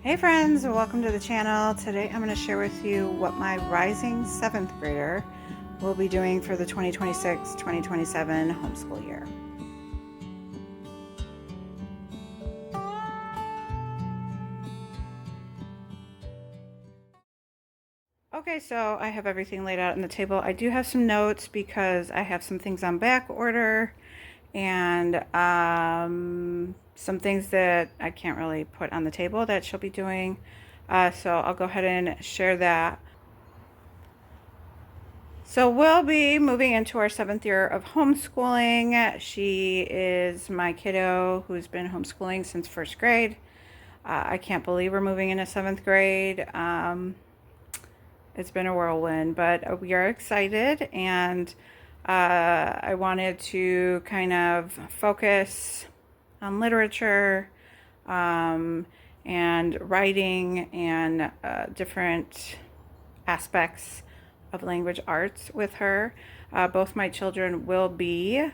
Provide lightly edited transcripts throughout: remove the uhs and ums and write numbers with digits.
Hey friends, welcome to the channel. Today I'm going to share with you what my rising 7th grader will be doing for the 2026-2027 homeschool year. Okay, so I have everything laid out on the table. I do have some notes because I have some things on back order and some things that I can't really put on the table that she'll be doing. So I'll go ahead and share that. So we'll be moving into our 7th year of homeschooling. She is my kiddo who's been homeschooling since 1st grade. I can't believe we're moving into 7th grade. It's been a whirlwind, but we are excited, and I wanted to kind of focus on literature and writing and different aspects of language arts with her. Both my children will be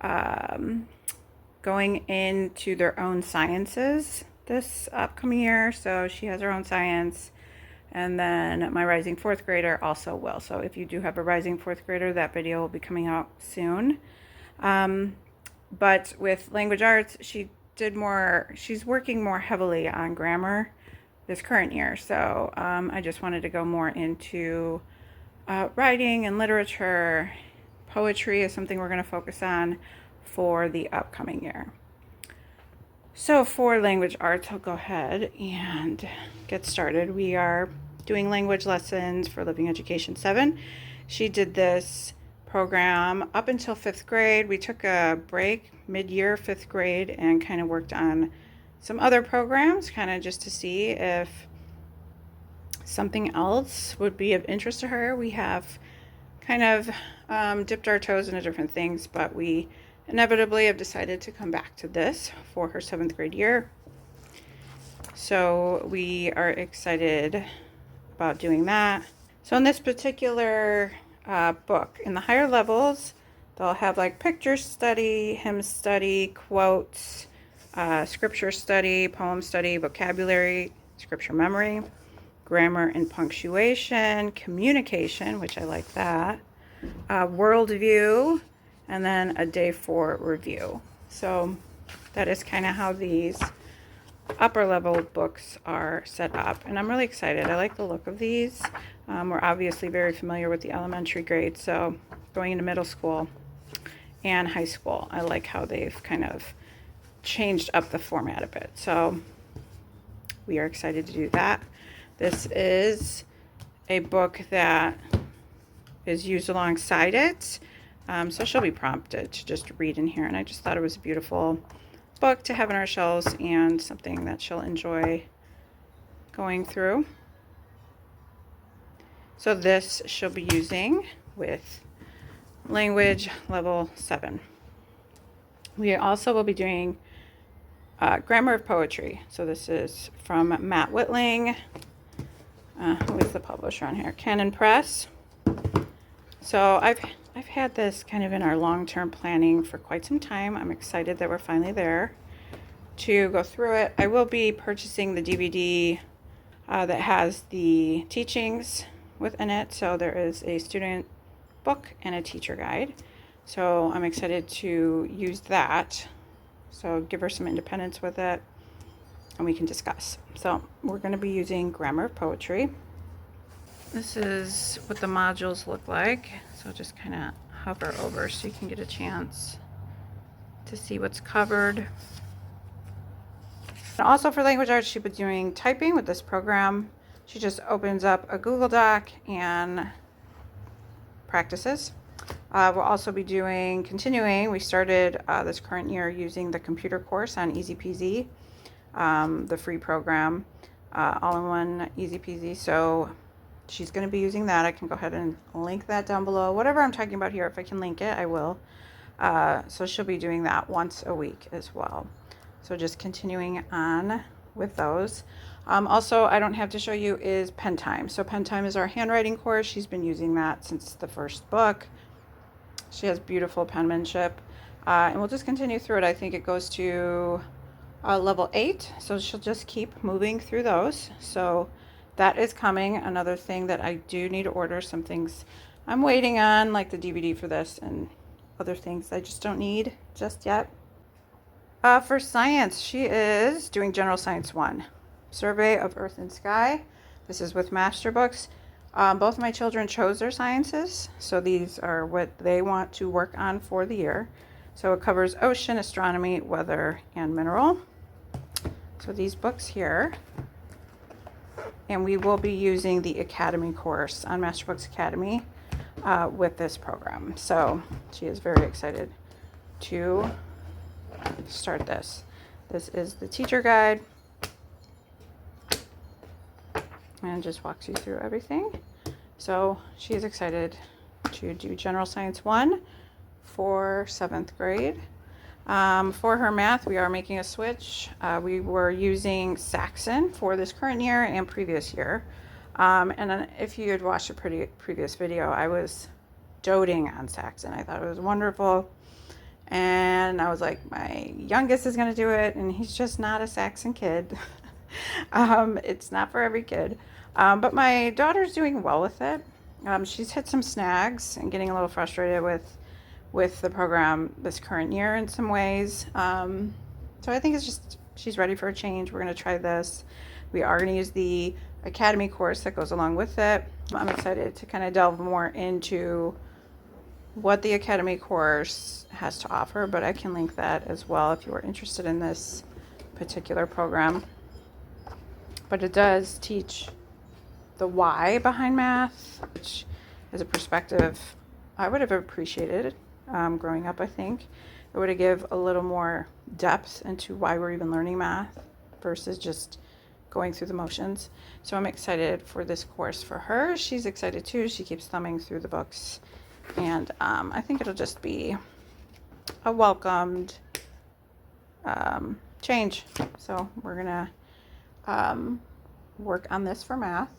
going into their own sciences this upcoming year. So she has her own science, and then my rising 4th grader also will. So if you do have a rising 4th grader, that video will be coming out soon. But with language arts, she's working more heavily on grammar this current year. So I just wanted to go more into writing and literature. Poetry is something we're going to focus on for the upcoming year. So for language arts, I'll go ahead and get started. We are doing language lessons for Living Education 7. She did this program up until 5th grade. We took a break mid-year 5th grade and kind of worked on some other programs, kind of just to see if something else would be of interest to her. We have kind of dipped our toes into different things, but we inevitably have decided to come back to this for her 7th grade year. So we are excited about doing that. So in this particular book, in the higher levels, they'll have like picture study, hymn study, quotes, scripture study, poem study, vocabulary, scripture memory, grammar and punctuation, communication, which I like that, worldview, and then a day 4 review. So that is kind of how these upper level books are set up, and I'm really excited. I like the look of these. We're obviously very familiar with the elementary grade, so going into middle school and high school, I like how they've kind of changed up the format a bit. So we are excited to do that. This is a book that is used alongside it. So she'll be prompted to just read in here. And I just thought it was a beautiful book to have in our shelves and something that she'll enjoy going through. So this she'll be using with language level 7. We also will be doing grammar of poetry. So this is from Matt Whitling. Who is the publisher on here? Canon Press. So I've had this kind of in our long-term planning for quite some time. I'm excited that we're finally there to go through it. I will be purchasing the DVD that has the teachings within it. So there is a student book and a teacher guide. So I'm excited to use that. So give her some independence with it, and we can discuss. So we're going to be using grammar of poetry. This is what the modules look like. So just kind of hover over so you can get a chance to see what's covered. And also for language arts, she'll be doing typing with this program. She just opens up a Google Doc and practices. We'll also be continuing. We started this current year using the computer course on Easy Peasy, the free program, all-in-one Easy Peasy. So she's going to be using that. I can go ahead and link that down below. Whatever I'm talking about here, if I can link it, I will. So she'll be doing that once a week as well. So just continuing on with those. Also, I don't have to show you is Pen Time. So Pen Time is our handwriting course. She's been using that since the first book. She has beautiful penmanship. And we'll just continue through it. I think it goes to level 8, so she'll just keep moving through those. So that is coming. Another thing that I do need to order, some things I'm waiting on, like the DVD for this and other things I just don't need just yet. For science, she is doing General Science 1, Survey of Earth and Sky. This is with master books. Both my children chose their sciences, so these are what they want to work on for the year. So it covers ocean, astronomy, weather, and mineral. So these books here, and we will be using the Academy course on Masterbooks Academy with this program. So she is very excited to start this. This is the teacher guide and just walks you through everything. So she is excited to do General Science 1 for 7th grade. For her math, we are making a switch. We were using Saxon for this current year and previous year. And then if you had watched a previous video, I was doting on Saxon. I thought it was wonderful. And I was like, my youngest is going to do it, and he's just not a Saxon kid. It's not for every kid. But my daughter's doing well with it. She's hit some snags and getting a little frustrated with the program this current year in some ways. So I think it's just she's ready for a change. We're going to try this. We are going to use the Academy course that goes along with it. I'm excited to kind of delve more into what the Academy course has to offer, but I can link that as well if you are interested in this particular program. But it does teach the why behind math, which is a perspective I would have appreciated growing up. I think it would have given a little more depth into why we're even learning math versus just going through the motions. So I'm excited for this course for her. She's excited too. She keeps thumbing through the books, and I think it'll just be a welcomed change. So we're gonna work on this for math.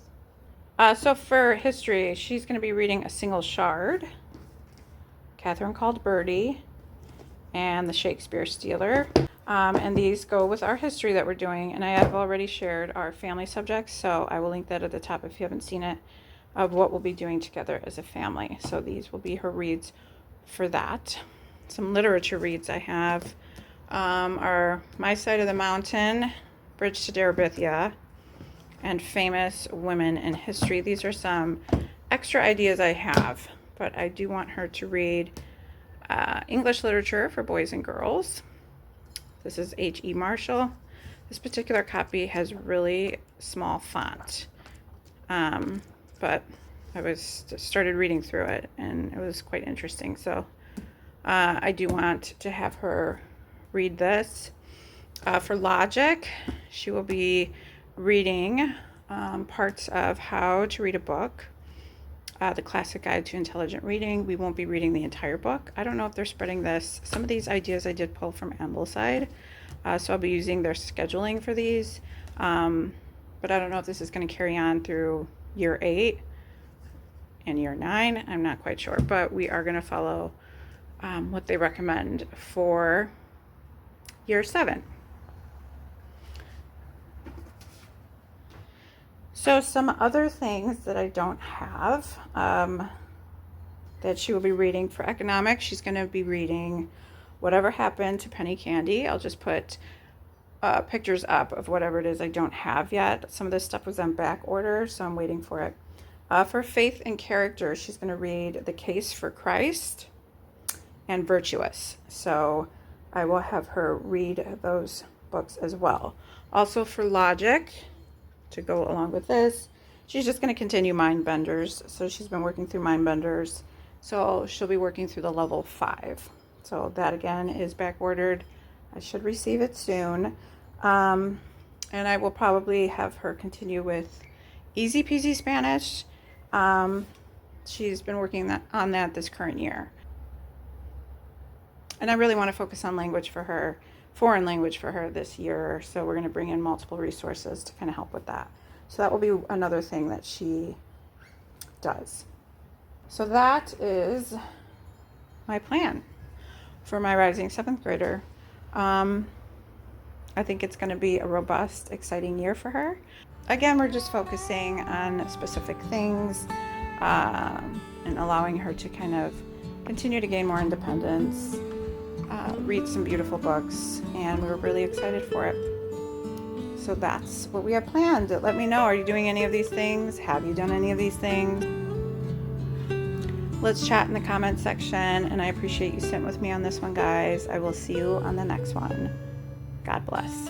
So for history, she's going to be reading A Single Shard, Catherine Called Birdie, and The Shakespeare Stealer. And these go with our history that we're doing. And I have already shared our family subjects, so I will link that at the top if you haven't seen it, of what we'll be doing together as a family. So these will be her reads for that. Some literature reads I have are My Side of the Mountain, Bridge to Terabithia, and Famous Women in History. These are some extra ideas I have, but I do want her to read English literature for boys and girls. This is H.E. Marshall. This particular copy has really small font, but I started reading through it and it was quite interesting. So I do want to have her read this. For logic, she will be reading parts of How to Read a Book, the Classic Guide to Intelligent Reading. We won't be reading the entire book. I don't know if they're spreading this. Some of these ideas I did pull from Ambleside, so I'll be using their scheduling for these. But I don't know if this is going to carry on through year 8 and year 9. I'm not quite sure, but we are going to follow what they recommend for year 7. So some other things that I don't have that she will be reading for economics. She's going to be reading Whatever Happened to Penny Candy. I'll just put pictures up of whatever it is I don't have yet. Some of this stuff was on back order, so I'm waiting for it. For faith and character, she's going to read The Case for Christ and Virtuous. So I will have her read those books as well. Also for logic, to go along with this, she's just going to continue Mind Benders. So she's been working through Mind Benders, so she'll be working through the level 5. So that again is back ordered. I should receive it soon, and I will probably have her continue with Easy Peasy Spanish. She's been working on that this current year, and I really want to focus on language for her, foreign language for her this year. So we're going to bring in multiple resources to kind of help with that. So that will be another thing that she does. So that is my plan for my rising 7th grader. I think it's going to be a robust, exciting year for her. Again, we're just focusing on specific things and allowing her to kind of continue to gain more independence, read some beautiful books, and we're really excited for it. So that's what we have planned. Let me know, are you doing any of these things? Have you done any of these things? Let's chat in the comment section, and I appreciate you sitting with me on this one, guys. I will see you on the next one. God bless.